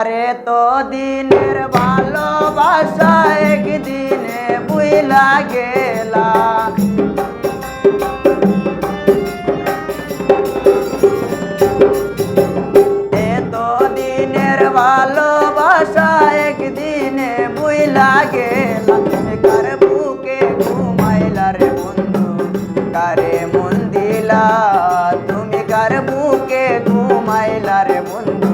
আরে তো দিনের ভালোবাসা একদিনে বুইলা গেলা, এতো দিনের ভালোবাসা একদিনে বুইলা গেলা। তুমি কার বুকে ঘুমাইলা রে বন্ধু, কারে মন দিলা? তুমি কার বুকে ঘুমাইলা রে বন্ধু,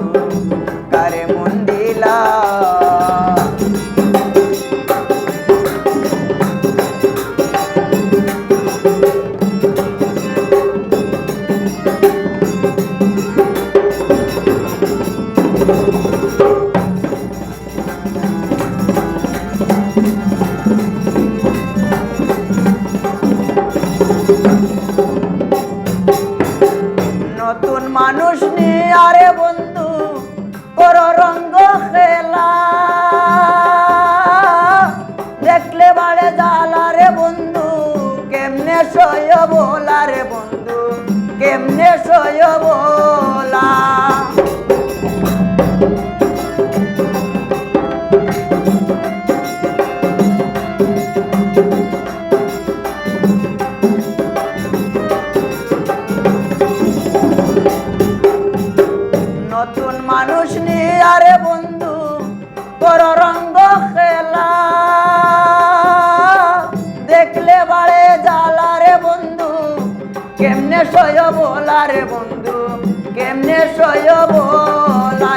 কারে মন দিলা? নতুন মানুষ নিয়ে আরে বন্ধু কর রঙ্গ খেলা, দেখলে বাড়ে জ্বালা রে বন্ধু, কেমনে সয় বলা রে বন্ধু, কেমনে সয় বলা? নতুন মানুষ নিয়ে আরে বন্ধু কর রঙ্গ খেলা, দেখলে বাড়ে জ্বালা রে বন্ধু, কেমনে সয় বলা রে বন্ধু, কেমনে সয় বলা?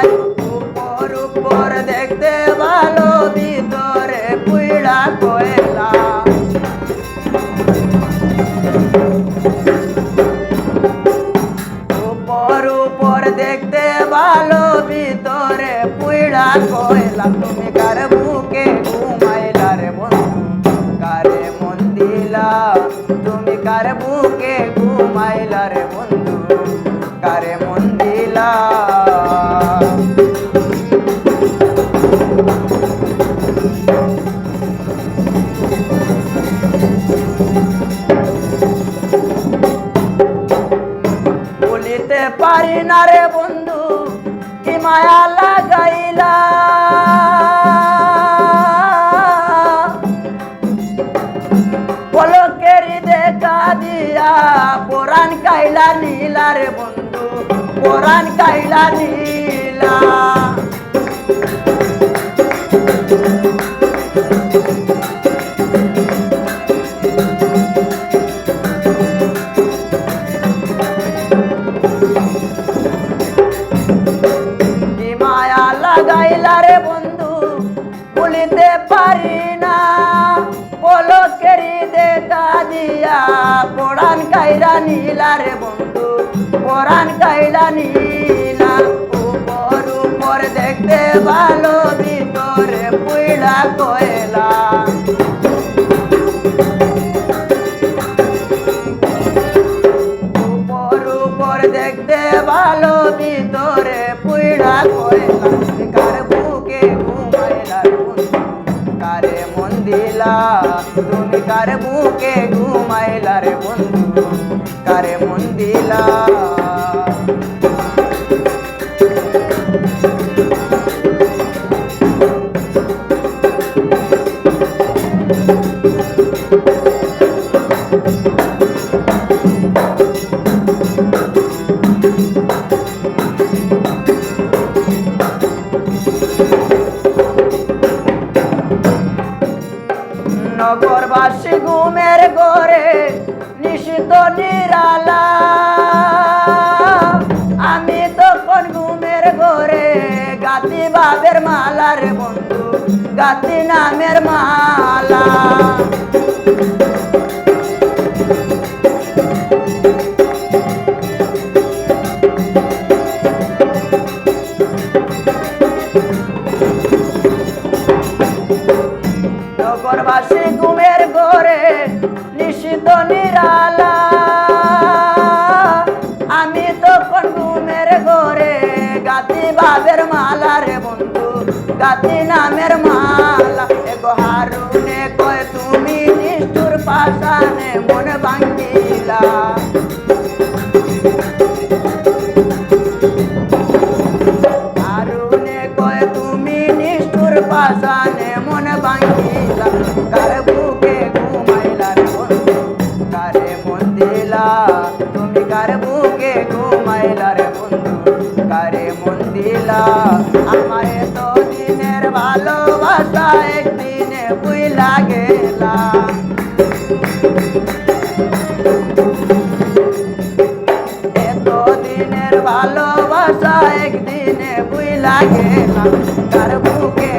উপর উপর দেখতে ভালো, ভিতরে পুইড়া কয়লা। উপর উপর দেখতে ভালো, ভিতরে পুইড়া কয়লা। তুমি কার বুকে ঘুমাইলা রে বন্ধু, কারে মন দিলা? তুমি কার বুকে ঘুমাইলা রে বন্ধু, কারে মন দিলা? বলিতে পারি না রে বন্ধু কি মায়া লাগাইলা, পলকেরি দেখা দিয়া পরাণ কাইলা নীলা রে বন্ধু, পরাণ কাইলা নীলা। লাগাইলা রে বন্ধু বলিতে পারি না, পলকেরি দেখা দিয়া পরাণ কাইলা নীলা রে বন্ধু, পরাণ কাইলা নীলা। উপর উপর দেখতে ভালো, ভিতরে পুইড়া কয়লা। উপর উপর দেখতে ভালো, ভিতরে পুইড়া কয়লা। কার বুকে ঘুমাইলা রে বন্ধু, কারে মন দিলা? তুমি কার বুকে ঘুমাইলা রে বন্ধু, কারে মন দিলা? নগরবাসী ঘুমের ঘরে নিশিত নিরালা, আমি তখন ঘুমের ঘরে গাতি বাবের মালা রে বন্ধু, গাতি নামের মালা। নগরবাসী ঘুমের ঘরে নিশিত নিরালা, আমি তখন ঘুমের ঘরে গাতি বাবের মালা রে বন্ধু, গাতি নামের মালা। এগো হারুনে কয় তুমি নিষ্ঠুর পাষাণে মন ভাঙ্গিলা, হারুনে কয় তুমি নিষ্ঠুর পাশানে মন ভাঙ্গিলা কার বুকে ঘুমাইলা রে বন্ধু কারে মন দিলা তুমি কার বুকে ঘুমাইলা রে বন্ধু কারে মন দিলা আমারে তো দিনের ভালোবাসা একদিনে বুইলা গেলা এত দিনের ভালোবাসা একদিনে বুইলা গেলা কার বুকে